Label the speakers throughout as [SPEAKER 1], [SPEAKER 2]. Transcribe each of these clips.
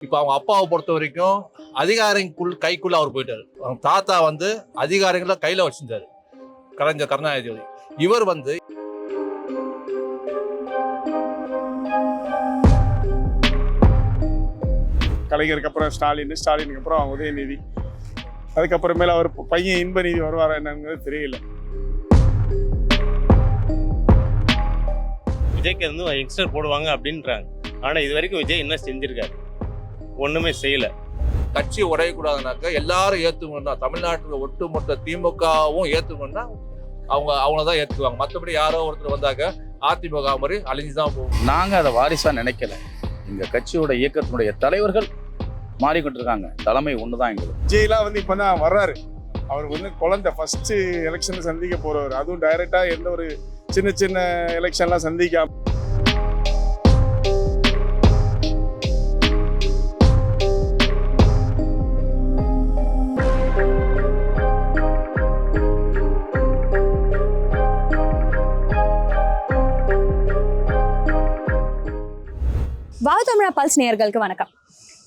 [SPEAKER 1] இப்போ அவங்க அப்பாவை பொறுத்த வரைக்கும் அதிகாரிக்குள் கைக்குள்ள அவர் போயிட்டாரு. அவங்க தாத்தா வந்து அதிகாரிகளை கையில வச்சிருந்தாரு, கலைஞர் கருணாநிதி. இவர் வந்து
[SPEAKER 2] கலைஞருக்கு அப்புறம் ஸ்டாலினுக்கு அப்புறம் உதயநிதி, அதுக்கப்புறமேல அவர் பையன் இன்பநிதி வருவாரா என்னங்கிறது தெரியல.
[SPEAKER 3] விஜய்க்கு வந்து யங்ஸ்டர் போடுவாங்க அப்படின்றாங்க. ஆனால் இது வரைக்கும் விஜய் என்ன செஞ்சிருக்காரு? ஒன்றுமே செய்யலை.
[SPEAKER 1] கட்சி உடையக்கூடாதுனாக்க எல்லாரும் ஏற்றுக்கணும்னா, தமிழ்நாட்டில் ஒட்டுமொத்த திமுகவும் ஏற்றுக்கணும்னா அவங்க தான் ஏற்றுக்குவாங்க. மற்றபடி யாரோ ஒருத்தர் வந்தாக்க அதிமுக மாதிரி அழிஞ்சு தான் போகும்.
[SPEAKER 4] நாங்கள் அதை வாரிசாக நினைக்கல. எங்கள் கட்சியோட இயக்கத்தினுடைய தலைவர்கள் மாறிக்கொண்டிருக்காங்க. தலைமை ஒன்று தான் எங்களுக்கு.
[SPEAKER 2] விஜய்லாம் வந்து இப்போ தான் வர்றாரு. அவருக்கு வந்து குழந்தை ஃபர்ஸ்ட் எலெக்ஷனை சந்திக்க போறவர். அதுவும் டைரக்டா எந்த ஒரு சின்ன சின்ன எலெக்ஷன்லாம் சந்திக்காம.
[SPEAKER 5] வாவ் தமிழா பல்ஸ் நேயர்களுக்கு வணக்கம்.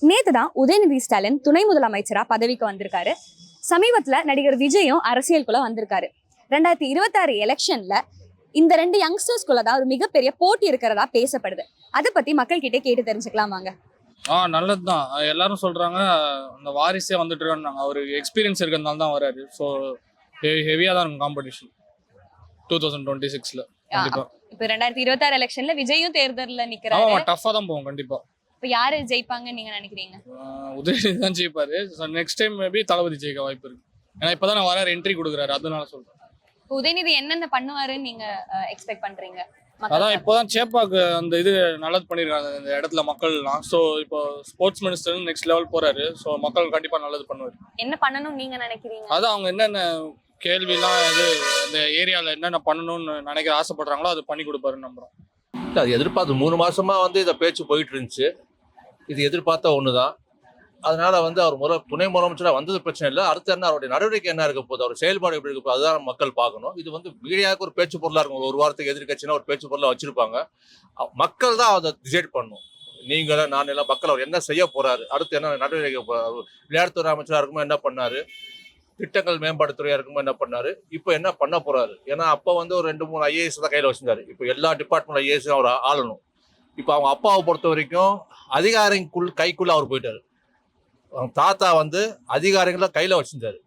[SPEAKER 5] நேத்து தான் உதயநிதி ஸ்டாலின் துணை முதலமைச்சரா பதவிக்கு வந்திருக்காரு. சமீபத்துல நடிகர் விஜயும் அரசியலுக்குள்ள வந்திருக்காரு. 2026 எலெக்ஷன்ல இந்த ரெண்டு யங்ஸ்டர்ஸ்குள்ள தான் ஒரு மிகப்பெரிய போட்டி இருக்கிறதா பேசப்படுது. அதை பத்தி மக்கள் கிட்டே கேட்டு தெரிஞ்சுக்கலாமாங்க?
[SPEAKER 6] நல்லதுதான். எல்லாரும் சொல்றாங்க அந்த வாரிசே வந்துட்டு இருக்காங்க. அவருக்கு எக்ஸ்பீரியன்ஸ் இருக்கிறதுனால தான் வராரு. ஸோ ஹெவியா தான் இருக்கும் காம்படிஷன் 2026ல. கண்டிப்பா
[SPEAKER 5] இப்ப 2026 எலெக்ஷன்ல விஜயும் தேர்தல்ல நிக்கிறாரு.
[SPEAKER 6] டஃபா தான் போகும் கண்டிப்பா.
[SPEAKER 5] இப்ப யாரு ஜெயிப்பாங்கன்னு நீங்க நினைக்கிறீங்க?
[SPEAKER 6] உதயநிதி தான் ஜெயிப்பாரு. நெக்ஸ்ட் டைம் மேபி தளபதி ஜெயிக்க வாய்ப்பு இருக்கு. ஏன்னா இப்பதான் வராரு, என்ட்ரி கொடுக்குறாரு, அதனால சொல்றேன்.
[SPEAKER 5] உதயநிதி என்னென்ன பண்ணுவாருன்னு நீங்க எக்ஸ்பெக்ட் பண்றீங்க?
[SPEAKER 6] அதான் இப்போதான் சேப்பாக்கு அந்த இது நல்லது பண்ணிருக்காங்க இந்த இடத்துல மக்கள்லாம். ஸோ இப்போ ஸ்போர்ட்ஸ் மினிஸ்டர் நெக்ஸ்ட் லெவல் போறாரு. ஸோ மக்கள் கண்டிப்பா நல்லது பண்ணுவாரு.
[SPEAKER 5] என்ன பண்ணணும் நீங்க நினைக்கிறீங்க?
[SPEAKER 6] அதான் அவங்க என்னென்ன கேள்விலாம் இது இந்த ஏரியாவில் என்னென்ன பண்ணணும்னு நினைக்க ஆசைப்படுறாங்களோ அது பண்ணி கொடுப்பாருன்னு நம்புறோம்.
[SPEAKER 1] அது எதிர்பார்த்து 3 மாசமா வந்து இதை பேச்சு போயிட்டு இருந்துச்சு. இது எதிர்பார்த்த ஒண்ணுதான். அதனால வந்து அவர் துணை முதலமைச்சராக வந்தது பிரச்சனை இல்லை. அடுத்து என்ன அவருடைய நடவடிக்கை என்ன இருக்க போகுது, அவர் செயல்பாடு எப்படி இருக்க போகுது, அதுதான் மக்கள் பார்க்கணும். இது வந்து மீடியாவுக்கு ஒரு பேச்சு பொருளாக இருக்கும். ஒரு வாரத்துக்கு எதிர்கட்சினா ஒரு பேச்சு பொருளாக வச்சிருப்பாங்க. மக்கள் தான் அதை டிசைட் பண்ணணும். நீங்கள நான் எல்லாம் மக்கள் அவர் என்ன செய்ய போறாரு, அடுத்து என்ன நடவடிக்கை போறாரு, விளையாட்டுத்துறை அமைச்சராக இருக்குமோ என்ன பண்ணாரு, திட்டங்கள் மேம்பாட்டுத்துறையா இருக்குமோ என்ன பண்ணாரு, இப்போ என்ன பண்ண போறாரு. ஏன்னா அப்போ வந்து ஒரு 2-3 ஐஏஎஸ் தான் கையில் வச்சிருந்தாரு. இப்போ எல்லா டிபார்ட்மெண்ட் ஐஏஎஸும் அவர் ஆளணும். இப்போ அவங்க அப்பாவை பொறுத்த வரைக்கும் அதிகாரிக்குள் கைக்குள்ள அவர் போயிட்டாரு. அவங்க தாத்தா வந்து அதிகாரிகளை கையில வச்சிருந்தாரு,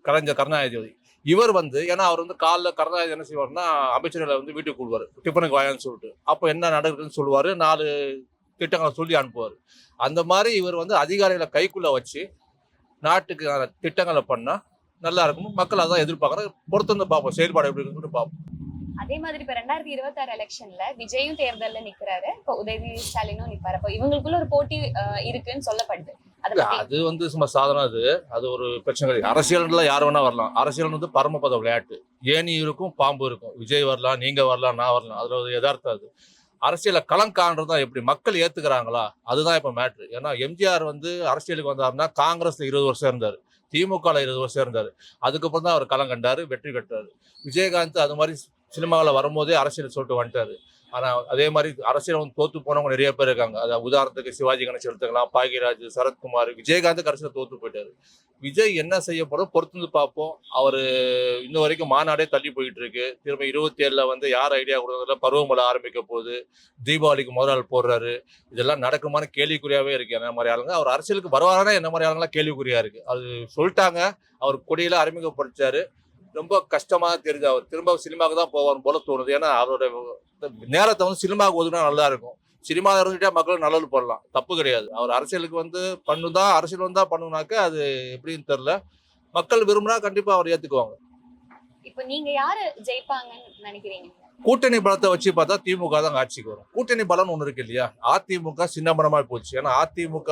[SPEAKER 1] கலைஞர் கருணாநிதி. இவர் வந்து ஏன்னா அவர் வந்து காலைல கருணாநிதி என்ன செய்வார்னா அமைச்சர்களை வந்து வீட்டுக்கு கூடுவார், டிஃபனுக்கு வாயான்னு சொல்லிட்டு. அப்போ என்ன நடக்குதுன்னு சொல்லுவார், 4 திட்டங்களை சொல்லி அனுப்புவார். அந்த மாதிரி இவர் வந்து அதிகாரிகளை கைக்குள்ள வச்சு நாட்டுக்கு திட்டங்களை பண்ணா நல்லா இருக்கும். மக்கள் அதான் எதிர்பார்க்கறாங்க. பொறுத்து வந்து பார்ப்போம் செயல்பாடு எப்படி இருக்குன்னு பார்ப்போம்.
[SPEAKER 5] அதே மாதிரி இப்ப 2026 எலெக்ஷன்ல விஜயும் தேர்தல்ல நிக்கிறாரு, இப்ப உதயநிதி ஸ்டாலினும் நிப்பாரு. அப்ப இவங்களுக்குள்ள ஒரு போட்டி இருக்குன்னு சொல்லப்படுது.
[SPEAKER 1] அது வந்து சும்மா சாதனம். அது ஒரு பிரச்சனை கிடையாது. அரசியல்ல யார் வேணா வரலாம். அரசியல் வந்து பரமபத விளையாட்டு. ஏணி இருக்கும், பாம்பு இருக்கும். விஜய் வரலாம், நீங்க வரலாம், நான் வரலாம். அதுல ஒரு யதார்த்தம். அது அரசியல களம் காண்றதுதான். எப்படி மக்கள் ஏத்துக்கிறாங்களா அதுதான் இப்ப மேட்ரு. ஏன்னா எம்ஜிஆர் வந்து அரசியலுக்கு வந்தாருன்னா காங்கிரஸ்ல 20 வருஷம் இருந்தாரு, திமுகல 20 வருஷம் இருந்தாரு. அதுக்கப்புறம் தான் அவர் களம் கண்டாரு, வெற்றி பெற்றாரு. விஜயகாந்த் அது மாதிரி சினிமாவில் வரும்போதே அரசியல் சொல்லிட்டு வந்துட்டாரு. ஆனால் அதே மாதிரி அரசியல் வந்து தோத்து போனவங்க நிறைய பேர் இருக்காங்க. அதாவது உதாரணத்துக்கு சிவாஜி கணேசன் எடுத்துக்கலாம், பாக்யராஜ், சரத்குமார். விஜயகாந்த் கடைசியில் தோத்து போயிட்டாரு. விஜய் என்ன செய்ய போறோம் பொறுத்து வந்து பார்ப்போம். அவர் இன்ன வரைக்கும் மாநாடே தள்ளி போயிட்டு இருக்கு. திரும்ப 27ல் வந்து யார் ஐடியா கொடுக்குறதுல பருவமழை ஆரம்பிக்க போகுது, தீபாவளிக்கு முதல் நாள் போடுறாரு. இதெல்லாம் நடக்குமான கேள்விக்குறியாவே இருக்கு. என்ன மாதிரி ஆளுங்க அவர் அரசியலுக்கு வருவாரா, என்ன மாதிரி ஆளுங்களாம் கேள்விக்குறியா இருக்கு. அது சொல்லிட்டாங்க. அவர் கொடியில அறிமுகப்படுத்தாரு, ரொம்ப கஷ்டமா தெரிஞ்சு அவர் திரும்ப சினிமாவுக்கு தான் போவார் போல தோணுது. ஏன்னா அவரோட நேரத்தை வந்து சினிமாவுக்கு ஒதுனா நல்லா இருக்கும். சினிமா இருந்துட்டா மக்களும் நல்லது பண்ணலாம், தப்பு கிடையாது. அவர் அரசியலுக்கு வந்து பண்ணுதான், அரசியல் வந்தா பண்ணுனாக்க அது எப்படின்னு தெரியல. மக்கள் விரும்பினா கண்டிப்பா அவர் ஏத்துக்குவாங்க.
[SPEAKER 5] இப்ப நீங்க யாரு ஜெயிப்பாங்கன்னு நினைக்கிறீங்க?
[SPEAKER 1] கூட்டணி பலத்தை வச்சு பார்த்தா திமுக தான் ஆட்சிக்கு வரும். கூட்டணி பலம்னு ஒண்ணு இருக்கு இல்லையா. அதிமுக சின்னமனமா போச்சு. ஏன்னா அதிமுக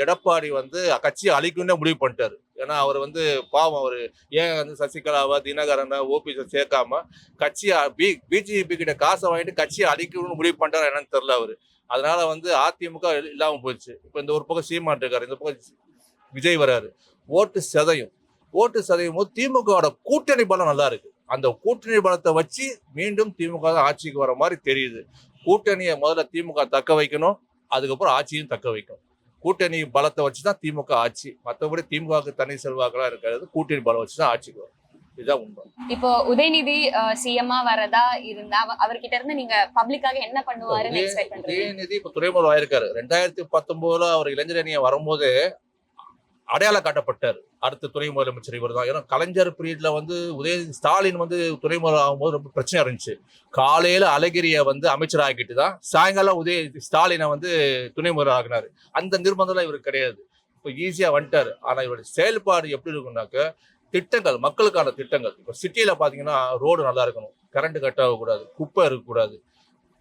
[SPEAKER 1] எடப்பாடி வந்து கட்சியை அழிக்கும்னே முடிவு பண்ணிட்டாரு. ஏன்னா அவர் வந்து பாவம், அவர் ஏன் வந்து சசிகலாவை, தினகரனை, ஓபிஎஸை சேர்க்காம கட்சியை பிஜேபி கிட்ட காசை வாங்கிட்டு கட்சியை அழிக்கணும்னு முடிவு பண்ணிட்டாரு. என்னன்னு தெரியல அவரு. அதனால வந்து அதிமுக இல்லாம போயிடுச்சு. இப்ப இந்த ஒரு பக்கம் சீமான் இருக்காரு, இந்த பக்கம் விஜய் வராரு. ஓட்டு சதையும் போது திமுகவோட கூட்டணி பலம் நல்லா இருக்கு. அந்த கூட்டணி பலத்தை வச்சு மீண்டும் திமுக தான் ஆட்சிக்கு வர மாதிரி தெரியுது. கூட்டணியை முதல்ல திமுக தக்க வைக்கணும், அதுக்கப்புறம் ஆட்சியும் தக்க வைக்கணும். கூட்டணி பலத்தை வச்சு தான் திமுக ஆட்சி. மற்றபடி திமுகவுக்கு தனி செல்வாக்கெல்லாம் இருக்காது. கூட்டணி பலம் வச்சு தான் ஆட்சிக்கு வரும். இதுதான் உண்மை.
[SPEAKER 5] இப்போ உதயநிதி சிஎம்மா வரதா இருந்தா அவர்கிட்ட இருந்து நீங்க பப்ளிக்காக என்ன பண்ணுவாருன்னு எக்ஸ்பெக்ட் பண்றீங்க?
[SPEAKER 1] உதயநிதி இப்ப துறைமுகம் ஆயிருக்காரு. 2019 அவர் இளைஞரணியை வரும்போது அடையாளம் காட்டப்பட்டார். அடுத்த துணை முதலமைச்சர் இவர் தான். ஏன்னா கலைஞர் பீரியட்ல வந்து உதயநிதி ஸ்டாலின் வந்து துணை முதல்வர் ஆகும்போது ரொம்ப பிரச்சனை இருந்துச்சு. காலையில அழகிரியை வந்து அமைச்சர் ஆக்கிட்டு தான் சாயங்காலம் ஸ்டாலினை வந்து துணை முதல்வர் ஆகினாரு. அந்த நிர்பந்தம் இவருக்கு கிடையாது. இப்போ ஈஸியா வந்துட்டாரு. ஆனா இவருடைய செயல்பாடு எப்படி இருக்கும்னாக்க திட்டங்கள், மக்களுக்கான திட்டங்கள். இப்போ சிட்டியில பாத்தீங்கன்னா ரோடு நல்லா இருக்கணும், கரண்ட் கட் ஆகக்கூடாது, குப்பை இருக்கக்கூடாது,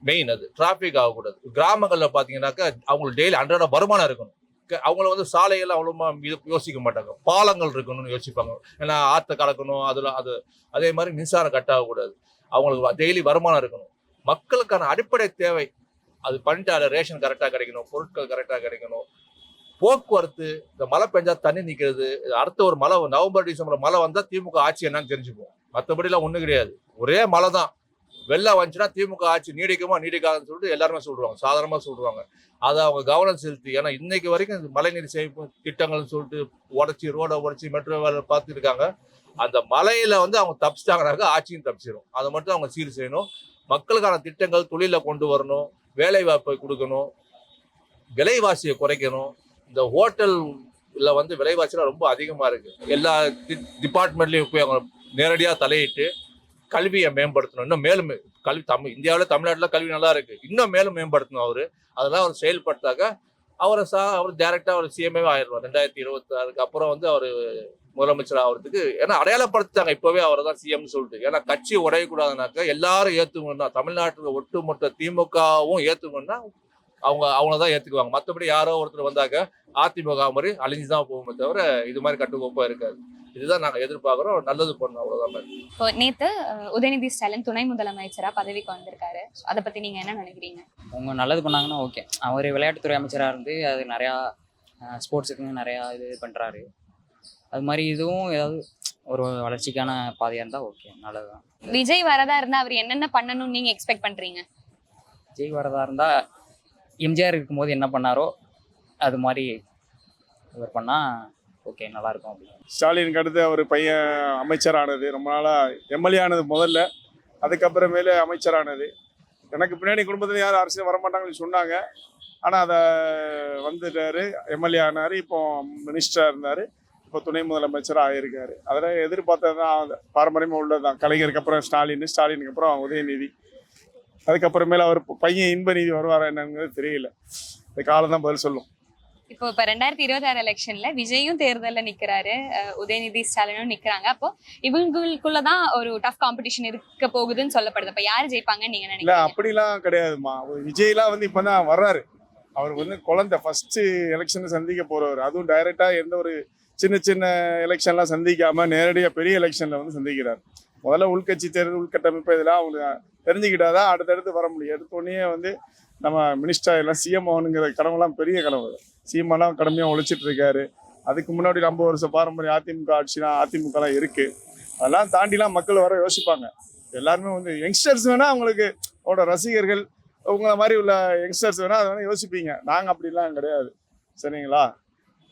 [SPEAKER 1] மெயின் அது டிராபிக் ஆகக்கூடாது. கிராமங்கள்ல பாத்தீங்கன்னாக்கா அவங்களுக்கு டெய்லி அன்றாட வருமானம் இருக்கணும். அவங்கள வந்து சாலைகள் அவ்வளோமா யோசிக்க மாட்டாங்க. பாலங்கள் இருக்கணும்னு யோசிப்பாங்க. ஏன்னா ஆற்றை கலக்கணும், அதே மாதிரி மின்சாரம் கட் ஆகக்கூடாது. அவங்களுக்கு டெய்லி வருமானம் இருக்கணும். மக்களுக்கான அடிப்படை தேவை அது பண்ணிட்டாரு. ரேஷன் கரெக்டாக கிடைக்கணும், பொருட்கள் கரெக்டாக கிடைக்கணும், போக்குவரத்து. இந்த மழை பெஞ்சா தண்ணி நிற்கிறது. அடுத்த ஒரு மழை நவம்பர் டிசம்பர் மழை வந்தால் திமுக ஆட்சி என்னன்னு தெரிஞ்சுப்போம். மற்றபடிலாம் ஒன்றும் கிடையாது. ஒரே மழை தான். வெள்ளம் வந்துச்சுன்னா திமுக ஆட்சி நீடிக்குமா நீடிக்காதுன்னு சொல்லிட்டு எல்லாருமே சொல்லுவாங்க, சாதாரணமாக சொல்லுவாங்க. அதை அவங்க கவனம் செலுத்தி, ஏன்னா இன்னைக்கு வரைக்கும் மழைநீர் சேமிப்பு திட்டங்கள்னு சொல்லிட்டு ரோடை உடச்சி மெட்ரோ வேலை பார்த்துட்டு இருக்காங்க. அந்த மலையில வந்து அவங்க தப்பிச்சிட்டாங்கனாக்க ஆட்சியும் தப்பிச்சிடும். அதை மட்டும் அவங்க சீர் செய்யணும். மக்களுக்கான திட்டங்கள் தொழில கொண்டு வரணும், வேலை வாய்ப்பை கொடுக்கணும், விலைவாசியை குறைக்கணும். இந்த ஹோட்டல்ல வந்து விலைவாசிலாம் ரொம்ப அதிகமா இருக்கு. எல்லா டிபார்ட்மெண்ட்லயும் போய் அவங்க நேரடியாக தலையிட்டு கல்வியை மேம்படுத்தணும். இன்னும் மேலும் கல்வி இந்தியாவில் தமிழ்நாட்டில் கல்வி நல்லா இருக்கு, இன்னும் மேலும் மேம்படுத்தணும். அதெல்லாம் அவர் செயல்படுத்தாக்க அவர் டைரக்டா அவர் சிஎம்ஏ ஆயிடுவார். 2026 அப்புறம் வந்து அவர் முதலமைச்சர் ஆகிறதுக்கு, ஏன்னா அடையாளப்படுத்தாங்க இப்பவே அவரை தான் சிஎம்னு சொல்லிட்டு. ஏன்னா கட்சி உடையக்கூடாதுனாக்க எல்லாரும் ஏத்துக்கணும்னா, தமிழ்நாட்டில் ஒட்டுமொத்த திமுகவும் ஏத்துக்கணும்னா அவங்க தான் ஏத்துக்குவாங்க. மற்றபடி யாரோ ஒருத்தர் வந்தாக்க அதிமுக மாதிரி அழிஞ்சுதான் போகுமே தவிர இது மாதிரி கட்டுக்கோப்பா இருக்காது. இதுதான் நாங்க எதிர்பார்க்கிறோம். நல்லது பண்ணணும், அவ்வளவுதான்.
[SPEAKER 5] இப்போ நேத்து உதயநிதி ஸ்டாலின் துணை முதலமைச்சரா பதவிக்கு வந்திருக்காரு. அதை பத்தி நீங்க என்ன நினைக்கிறீங்க?
[SPEAKER 7] அவங்க நல்லது பண்ணாங்கன்னா ஓகே. அவர் விளையாட்டுத்துறை அமைச்சராக இருந்து அது நிறையா ஸ்போர்ட்ஸுக்குன்னு நிறையா இது பண்ணுறாரு. அது மாதிரி இதுவும் ஏதாவது ஒரு வளர்ச்சிக்கான பாதையாக இருந்தால் ஓகே, நல்லதுதான்.
[SPEAKER 5] விஜய் வரதா இருந்தா அவர் என்னென்ன பண்ணணும்னு நீங்க எக்ஸ்பெக்ட் பண்றீங்க?
[SPEAKER 7] விஜய் வரதா இருந்தால் எம்ஜிஆர் இருக்கும்போது என்ன பண்ணாரோ அது மாதிரி இவர் பண்ணால் ஓகே, நல்லாயிருக்கும் அப்படின்னு.
[SPEAKER 2] ஸ்டாலினுக்கு அடுத்து அவர் பையன் அமைச்சரானது, ரொம்ப நாளாக எம்எல்ஏ ஆனது முதல்ல, அதுக்கப்புறமேலே அமைச்சரானது. எனக்கு பின்னாடி குடும்பத்தில் யாரும் அரசியல் வரமாட்டாங்கன்னு சொன்னாங்க. ஆனால் அதை வந்துட்டார், எம்எல்ஏ ஆனார், இப்போ மினிஸ்டராக இருந்தார், இப்போ துணை முதலமைச்சராக ஆகியிருக்காரு. அதெல்லாம் எதிர்பார்த்தது தான், பாரம்பரியமாக உள்ளது தான். கலைஞருக்கு அப்புறம் ஸ்டாலினுக்கு அப்புறம் உதயநிதி, அதுக்கப்புறமேல அவர் பையன் இன்பநிதி வருவாரா என்னங்கிறது தெரியல. இந்த காலம் தான் பதில் சொல்லும்.
[SPEAKER 5] இப்போ 2026 எலெக்ஷன்ல விஜயும் தேர்தலில் நிக்கிறாரு, உதயநிதி ஸ்டாலினும் நிக்கிறாங்க. அப்போ இவங்களுக்குள்ளதான் ஒரு டஃப் காம்படிஷன் இருக்க போகுதுன்னு சொல்லப்படுது. அப்ப யாரு ஜெயிப்பாங்கன்னு நீங்க நினைக்கிறீங்க?
[SPEAKER 2] இல்ல அப்படிலாம் கிடையாதுமா. விஜய்லாம் வந்து இப்பதான் வர்றாரு. அவர் வந்து குழந்தை ஃபர்ஸ்ட் எலெக்ஷன் சந்திக்க போறவர். அதுவும் டைரக்டா எந்த ஒரு சின்ன எலெக்ஷன்லாம் சந்திக்காம நேரடியாக பெரிய எலெக்ஷன்ல வந்து சந்திக்கிறார். முதல்ல உள்கட்சி தேர்தல், உள்கட்டமைப்பு இதெல்லாம் அவங்க தெரிஞ்சுக்கிட்டாதான் அடுத்தடுத்து வர முடியும். எடுத்தோடனே வந்து நம்ம மினிஸ்டர் எல்லாம் சிஎம் ஆகணுங்கிற கனவுலாம் பெரிய கனவு. சிஎம்லாம் கடுமையாக உழைச்சிட்டு இருக்காரு. அதுக்கு முன்னாடி 50 வருஷம் பாரம்பரிய அதிமுக ஆட்சிலாம் அதிமுகலாம் இருக்கு. அதெல்லாம் தாண்டிலாம் மக்கள் வர யோசிப்பாங்க. எல்லாருமே வந்து யங்ஸ்டர்ஸ் வேணா அவங்களுக்கு அவரோட ரசிகர்கள் உங்களை மாதிரி உள்ள யங்ஸ்டர்ஸ் வேணா அதை வேணா யோசிப்பீங்க. நாங்கள் அப்படிலாம் கிடையாது, சரிங்களா?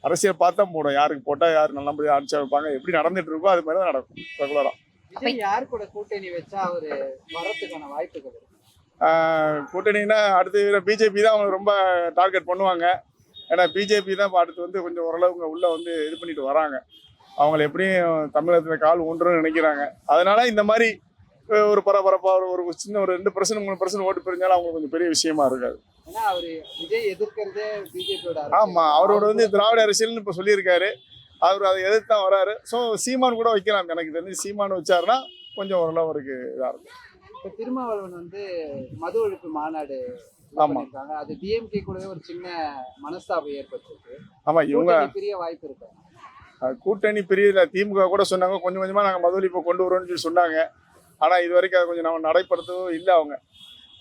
[SPEAKER 2] அரசியல் பார்த்தா போடும், யாருக்கு போட்டால் யார் நல்லபடியாக ஆட்சி வைப்பாங்க, எப்படி நடந்துட்டு இருக்கோ அது மாதிரி தான் நடக்கும் ரெகுலராக.
[SPEAKER 8] விஜய் யார் கூட கூட்டணி வச்சா அவரு வரத்துக்கான வாய்ப்புகள் இருக்கு?
[SPEAKER 2] கூட்டணின்னா அடுத்து பிஜேபி தான் அவங்க ரொம்ப டார்கெட் பண்ணுவாங்க. ஏன்னா பிஜேபி தான் அடுத்து வந்து கொஞ்சம் ஓரளவுக்கு உள்ள வந்து இது பண்ணிட்டு வராங்க. அவங்கள எப்படியும் தமிழகத்தில் கால் ஒன்றுன்னு நினைக்கிறாங்க. அதனால இந்த மாதிரி ஒரு பரபரப்பாக ஒரு சின்ன ஒரு 2% 3% ஓட்டு பிரிஞ்சாலும் அவங்களுக்கு கொஞ்சம் பெரிய விஷயமா இருக்காது.
[SPEAKER 8] ஏன்னா அவரு விஜய் எதிர்க்கிறதே பிஜேபியோட.
[SPEAKER 2] ஆமா, அவரோட வந்து திராவிட அரசியல்னு இப்போ சொல்லியிருக்காரு. அவர் அதை எதிர்த்து தான் வராரு. ஸோ சீமான் கூட வைக்கலாம். எனக்கு தெரிஞ்சு சீமான் வச்சாருன்னா கொஞ்சம் ஓரளவு அவருக்கு இதாக இருக்கும்.
[SPEAKER 8] இப்போ திருமாவளவன் வந்து மது ஒழிப்பு மாநாடு பண்ணிருக்காங்க. அது டிஎம்கே கூடவே ஒரு சின்ன மனஸ்தாபம் ஏற்பட்டிருக்கு.
[SPEAKER 2] ஆமா, இவங்க
[SPEAKER 8] பெரிய வாய்ப்பு இருக்கு.
[SPEAKER 2] கூட்டணி பெரிய திமுக கூட சொன்னாங்க கொஞ்சம் கொஞ்சமா நாங்கள் மது ஒழிப்பை கொண்டு வரோம்னு சொல்லி சொன்னாங்க. ஆனால் இது வரைக்கும் அதை கொஞ்சம் நம்ம நடைப்படுத்தவும் இல்லை அவங்க.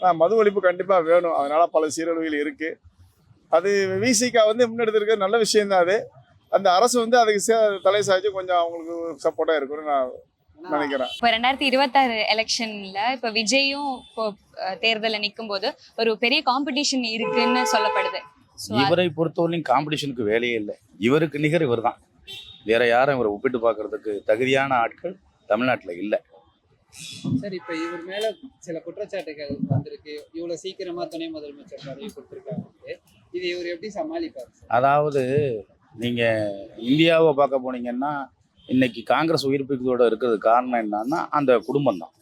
[SPEAKER 2] ஆனால் மது ஒழிப்பு கண்டிப்பாக வேணும். அதனால பல சீரழிவுகள் இருக்கு. அது விசிகா வந்து முன்னெடுத்திருக்கிறது நல்ல விஷயம்தான். அது அந்த அரசு வந்து அதுக்கு தலை சாய்ச்சி கொஞ்சம் அவங்களுக்கு சப்போர்ட்டாக இருக்குன்னு நான் நினைக்கிறேன்.
[SPEAKER 5] இப்போ 2026 எலெக்ஷன்ல இப்போ விஜயும் இப்போ தேர்தலில் நிற்கும் போது ஒரு பெரிய காம்படிஷன் இருக்குன்னு சொல்லப்படுது. So,
[SPEAKER 4] இவரை பொறுத்தவரையும் காம்படிஷனுக்கு வேலையே இல்லை. இவருக்கு நிகர் இவர் தான். வேற யாரும் இவரை ஒப்பிட்டு பார்க்கறதுக்கு தகுதியான ஆட்கள் தமிழ்நாட்டில் இல்லை.
[SPEAKER 8] சார் இப்ப இவர் மேல சில குற்றச்சாட்டுகள் வந்திருக்கு. இவ்வளவு சீக்கிரமா துணை முதலமைச்சர் பதவி கொடுத்திருக்காங்க. இது இவர் எப்படி சமாளிப்பார் சார்?
[SPEAKER 4] அதாவது நீங்கள் இந்தியாவை பார்க்க போனீங்கன்னா இன்னைக்கு காங்கிரஸ் உயிர்ப்பிக்கத்தோட இருக்கிறதுக்கு காரணம் என்னன்னா அந்த குடும்பம் தான்.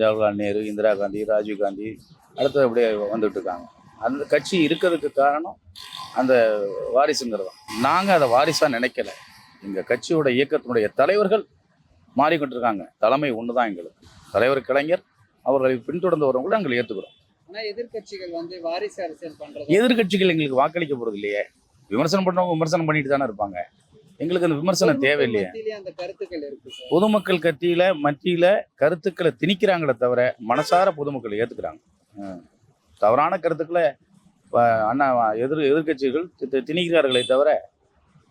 [SPEAKER 4] ஜவஹர்லால் நேரு, இந்திரா காந்தி, ராஜீவ் காந்தி அடுத்தது அப்படியே வந்துட்டு இருக்காங்க. அந்த கட்சி இருக்கிறதுக்கு காரணம் அந்த வாரிசுங்கிறது தான். நாங்கள் அதை வாரிசாக நினைக்கல. எங்கள் கட்சியோட இயக்கத்தினுடைய தலைவர்கள் மாறிக்கொண்டிருக்காங்க. தலைமை ஒன்று தான் எங்களுக்கு. தலைவர் கலைஞர் அவர்களை பின்தொடர்ந்து வரவங்களை நாங்கள் ஏற்றுக்கிறோம்.
[SPEAKER 8] ஆனா எதிர்க்கட்சிகள் வந்து வாரிசு அரசியல் பண்றது.
[SPEAKER 4] எதிர்கட்சிகள் எங்களுக்கு வாக்களிக்க போகிறது இல்லையே. விமர்சனம் பண்ணுறவங்க விமர்சனம் பண்ணிட்டு தானே இருப்பாங்க. எங்களுக்கு அந்த விமர்சனம் தேவையில்லையே.
[SPEAKER 8] மத்தியிலே அந்த கருத்துக்கள் இருக்கு சார்.
[SPEAKER 4] பொதுமக்கள் மத்தியில கருத்துக்களை திணிக்கிறாங்களே தவிர மனசார பொதுமக்கள் ஏற்றுக்கிறாங்க. தவறான கருத்துக்களை அண்ணா எதிர்கட்சிகள் திணிக்கிறார்களே தவிர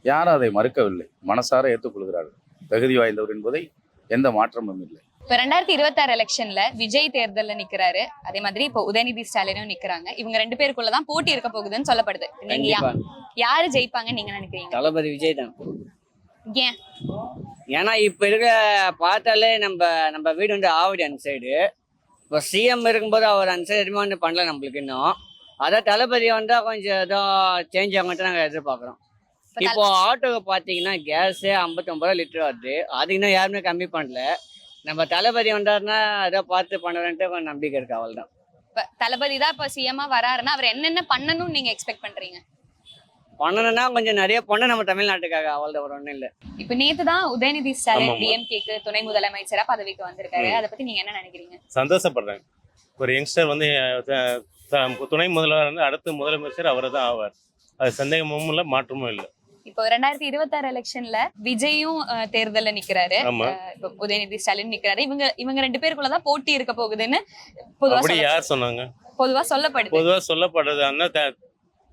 [SPEAKER 4] யாரும் அதை மறுக்கவில்லை. மனசார ஏற்றுக்கொள்கிறார்கள். தகுதி வாய்ந்தவர் என்பதை எந்த மாற்றமும் இல்லை.
[SPEAKER 5] இப்ப 2026 எலெக்ஷன்ல விஜய் தேர்தல்ல நிக்கிறாரு. அதே மாதிரி இப்போ உதயநிதி ஸ்டாலினும் நிக்கிறாங்க. இவங்க 2 பேருக்குள்ளதான் போட்டி இருக்க போகுதுன்னு சொல்லப்படுது. நீங்க யாரு ஜெயிப்பாங்கன்னு நீங்க நினைக்கிறீங்க?
[SPEAKER 9] தளபதி விஜய் தான்.
[SPEAKER 5] ஏன்?
[SPEAKER 9] ஏன்னா இப்ப இருக்க பார்த்தாலே நம்ம வீடு வந்து ஆவடி அந்த சைடு. இப்போ சிஎம் இருக்கும்போது அவர் அந்த சைடு எதுவுமே வந்து பண்ணல நம்மளுக்கு இன்னும். அதான் தளபதி வந்தா கொஞ்சம் ஏதோ சேஞ்ச் ஆகிட்டு நாங்கள் எதிர்பார்க்குறோம். இப்போ ஆட்டோவை பார்த்தீங்கன்னா கேஸே 59 ரூபா லிட்டர் வருது. அது இன்னும் யாருமே கம்மி பண்ணல. நம்ம தளபதி வந்தாருன்னா ஏதோ பார்த்து பண்ணுறேன்ட்டு கொஞ்சம் நம்பிக்கை இருக்கு. அவள் தான்
[SPEAKER 5] தளபதி தான் இப்போ சிஎம்மா வராருன்னா அவர் என்னென்ன பண்ணணும்னு நீங்க எக்ஸ்பெக்ட் பண்றீங்க?
[SPEAKER 9] பண்ணணும்னா கொஞ்சம் நிறைய பண்ண நம்ம தமிழ்நாட்டுக்காக. அவள் தான் ஒன்றும் இல்லை.
[SPEAKER 5] இப்ப நேத்து தான் உதயநிதி ஸ்டாலின் டிஎம்கேக்கு துணை முதலமைச்சரா பதவிக்கு வந்திருக்காரு. அதை பத்தி நீங்க என்ன நினைக்கிறீங்க?
[SPEAKER 3] சந்தோஷப்படுறேன். ஒரு யங்ஸ்டர் வந்து துணை முதல்வர் வந்து அடுத்த முதலமைச்சர் அவரை தான் ஆவார். அது சந்தேகமும் இல்லை, மாற்றமும் இல்லை.
[SPEAKER 5] இப்போ 2026 எலெக்ஷன்ல விஜயும் தேர்தல்ல நிக்கிறாரு. இப்போ உதயநிதி ஸ்டாலின் நிக்கிறாரு. இவங்க 2 பேருக்குள்ளதான் போட்டி இருக்க போகுதுன்னு
[SPEAKER 3] அப்படி யார் சொன்னாங்க?
[SPEAKER 5] பொதுவா
[SPEAKER 3] சொல்லப்படுறது அந்த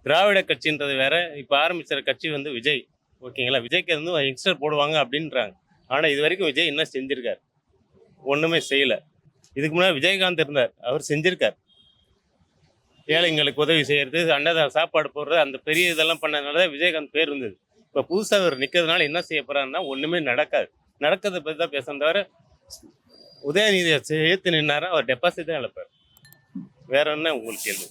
[SPEAKER 3] திராவிட கட்சின்றது வேற. இப்ப ஆரம்பிச்ச கட்சி வந்து விஜய். ஓகேங்களா? விஜய்க்கு வந்து யங்ஸ்டர் போடுவாங்க அப்படின்றாங்க. ஆனா இது வரைக்கும் விஜய் என்ன செஞ்சிருக்காரு? ஒண்ணுமே செய்யல. இதுக்கு முன்னாடி விஜயகாந்த் இருந்தார், அவர் செஞ்சிருக்கார். ஏழைங்களுக்கு உதவி செய்யறது, அன்னதான சாப்பாடு போடுறது, அந்த பெரிய இதெல்லாம் பண்ணதுனாலதான் விஜயகாந்த் பேர் இருந்தது. இப்ப புதுசா அவர் நிக்கிறதுனால என்ன செய்ய போறாருன்னா ஒண்ணுமே நடக்காது. நடக்கிறத பத்தி தான் பேச தவிர உதயநிதியை சேர்த்து நின்னாரா அவர் டெபாசிட் தான் இழப்பார். வேற என்ன உங்களுக்கு கேள்வி?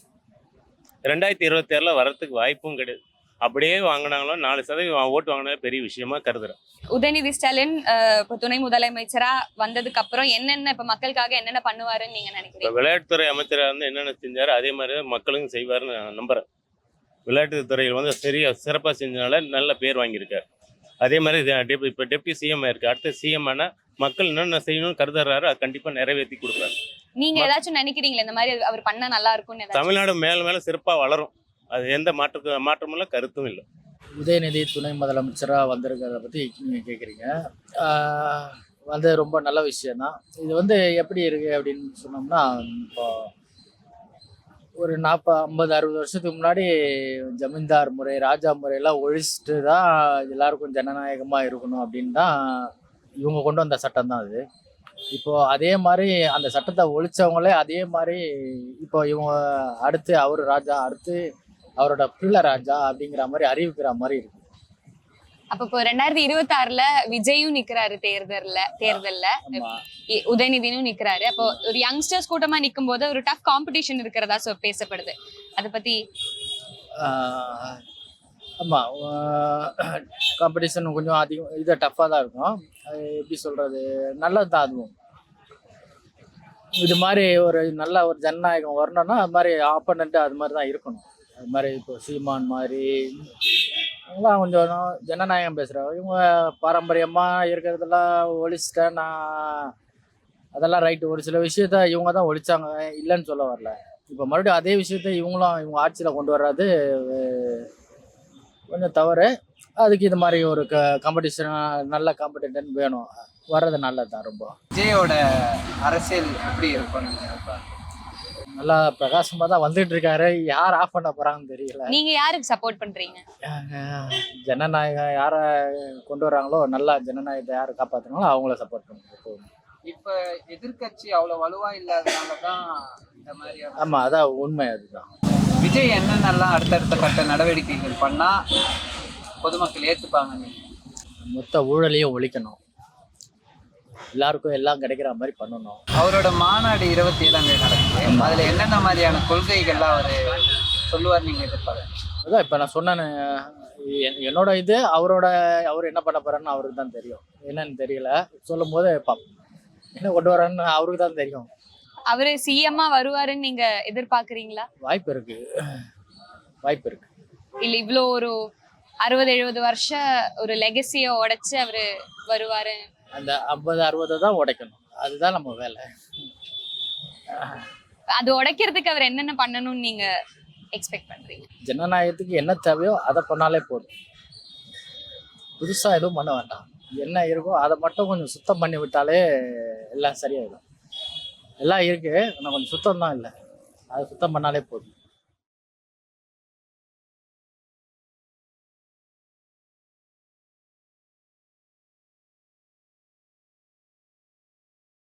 [SPEAKER 3] 2026 வர்றதுக்கு வாய்ப்பும் கிடையாது. அப்படியே வாங்கினாங்களோ 4% ஓட்டு வாங்கினாலும் பெரிய விஷயமா கருதுறேன்.
[SPEAKER 5] உதயநிதி ஸ்டாலின் இப்போ துணை முதலமைச்சரா வந்ததுக்கு அப்புறம் என்னென்ன இப்ப மக்களுக்காக என்னென்ன பண்ணுவாருன்னு நீங்க நினைக்கிறீங்க?
[SPEAKER 3] விளையாட்டுத்துறை அமைச்சரா வந்து என்னென்ன செஞ்சாரு அதே மாதிரி மக்களுக்கும் செய்வாருன்னு நான் நம்புறேன். விளையாட்டுத்துறையில் வந்து சிறப்பாக செஞ்சனால நல்ல பேர் வாங்கியிருக்காரு. அதே மாதிரி இப்போ டெப்டி சிஎம் இருக்கு. அடுத்த சிஎம் ஆனால் மக்கள் என்னென்ன செய்யணும்னு கருதுறாரு, அது கண்டிப்பா நிறைவேற்றி கொடுக்குறாரு.
[SPEAKER 5] நீங்க ஏதாச்சும் நினைக்கிறீங்களா இந்த மாதிரி அவர் பண்ண நல்லா இருக்கும்னு?
[SPEAKER 3] தமிழ்நாடு மேல மேல சிறப்பா வளரும். அது எந்த மாற்றமும் இல்லை, கருத்தும் இல்லை.
[SPEAKER 10] உதயநிதி துணை முதலமைச்சராக வந்திருக்கிறத பற்றி நீங்கள் கேட்குறீங்க. வந்து ரொம்ப நல்ல விஷயந்தான். இது வந்து எப்படி இருக்குது அப்படின்னு சொன்னோம்னா, இப்போ ஒரு 40, 50, 60 வருஷத்துக்கு முன்னாடி ஜமீன்தார் முறை, ராஜா முறையெல்லாம் ஒழிச்சிட்டு தான் எல்லாருக்கும் ஜனநாயகமாக இருக்கணும் அப்படின்னு தான் இவங்க கொண்டு வந்த சட்டம் தான் அது. இப்போது அதே மாதிரி அந்த சட்டத்தை ஒழிச்சவங்களே அதே மாதிரி இப்போ இவங்க அடுத்து அவர் ராஜா, அடுத்து அவரோட பிள்ளை ராஜா அப்படிங்கிற மாதிரி அறிவிக்கிற மாதிரி இருக்கு.
[SPEAKER 5] அப்ப இப்போ 2026 விஜயும் நிக்கிறாரு தேர்தல்ல உதயநிதியும் நிக்கிறாரு. அப்போ ஒரு யங்ஸ்டர்ஸ் கூட்டமா நிக்கும் போது ஒரு டஃப் காம்படிஷன் இருக்கிறதா பேசப்படுது. அதை பத்தி?
[SPEAKER 10] ஆமா, காம்படிஷன் கொஞ்சம் அதிகம், இது டஃப்பாக தான் இருக்கும். எப்படி சொல்றது, நல்லது தான். அதுவும் இது மாதிரி ஒரு நல்ல ஒரு ஜனநாயகம் வரணும்னா அது மாதிரி ஆப்போனண்ட் அது மாதிரி தான் இருக்கணும். அது மாதிரி இப்போ சீமான் மாதிரி இவங்களாம் கொஞ்சம் ஜனநாயகம் பேசுகிறாங்க. இவங்க பாரம்பரியமாக இருக்கிறதெல்லாம் ஒழிச்சிட்டேன் நான், அதெல்லாம் ரைட்டு. ஒரு சில விஷயத்த இவங்க தான் ஒழிச்சாங்க, இல்லைன்னு சொல்ல வரல. இப்போ மறுபடியும் அதே விஷயத்த இவங்க ஆட்சியில் கொண்டு வர்றது கொஞ்சம் தவறு. அதுக்கு இது மாதிரி ஒரு காம்படிஷன், நல்ல காம்படிஷன் வேணும். வர்றது நல்லது தான். ரொம்ப
[SPEAKER 8] விஜயோட அரசியல் எப்படி இருக்கும்?
[SPEAKER 10] நல்லா பிரகாசமாக தான் வந்துட்டு இருக்காரு. யார் ஆஃப் பண்ண போறாங்கன்னு தெரியல.
[SPEAKER 5] நீங்க யாருக்கு சப்போர்ட் பண்றீங்க?
[SPEAKER 10] ஜனநாயகம் யாரை கொண்டு வராங்களோ, நல்லா ஜனநாயகத்தை யாரை காப்பாற்றுறாங்களோ அவங்கள சப்போர்ட் பண்ணுறோம்.
[SPEAKER 8] இப்ப எதிர்கட்சி அவ்வளவு வலுவா இல்லாதனாலதான் இந்த மாதிரி.
[SPEAKER 10] ஆமா, அதான் உண்மை. அதுதான்
[SPEAKER 8] விஜய் என்னென்னலாம் அடுத்தடுத்த கட்ட நடவடிக்கைகள் பண்ணா பொதுமக்கள் ஏத்துப்பாங்க?
[SPEAKER 10] மொத்த ஊழலையும் ஒழிக்கணும், எல்லாருக்கும் எல்லாம் கிடைக்கிற மாதிரி பண்ணணும்.
[SPEAKER 8] அவரோட மாநாடு 27ஆம் தேதி நடக்குது. அதுல என்னென்ன மாதிரியான கொள்கைகள்லாம் அவர் சொல்லுவார் நீங்க எதிர்பார்க்க?
[SPEAKER 10] அதான் இப்போ நான் சொன்னேன்னு, என்னோட இது அவர் என்ன பண்ண போறாருன்னு அவருக்கு தான் தெரியும். என்னன்னு தெரியல, சொல்லும் போது என்ன கொண்டு வரான்னு அவருக்கு தான் தெரியும்.
[SPEAKER 5] அவரு சிஎம்மா வருவாருன்னு நீங்க எதிர்பார்க்கறீங்களா?
[SPEAKER 10] வாய்ப்பு இருக்கு.
[SPEAKER 5] இல்ல இவ்வளோ ஒரு 60-70 வருஷ ஒரு லெகசியை உடைச்சு அவரு வருவாரு?
[SPEAKER 10] அந்த 50-60 தான் உடைக்கணும், அதுதான் நம்ம வேலை.
[SPEAKER 5] அது உடைக்கிறதுக்கு அவர் என்னென்ன பண்ணணும்னு நீங்க எக்ஸ்பெக்ட் பண்றீங்க?
[SPEAKER 10] ஜனநாயகத்துக்கு என்ன தேவையோ அதை பண்ணாலே போதும், புதுசா எதுவும் பண்ண வேண்டாம். என்ன இருக்கோ அதை மட்டும் கொஞ்சம் சுத்தம் பண்ணி விட்டாலே எல்லாம் சரியாயிடும். எல்லாம் இருக்கு, ஆனால் கொஞ்சம் சுத்தம் தான் இல்லை, அதை சுத்தம் பண்ணாலே போதும்.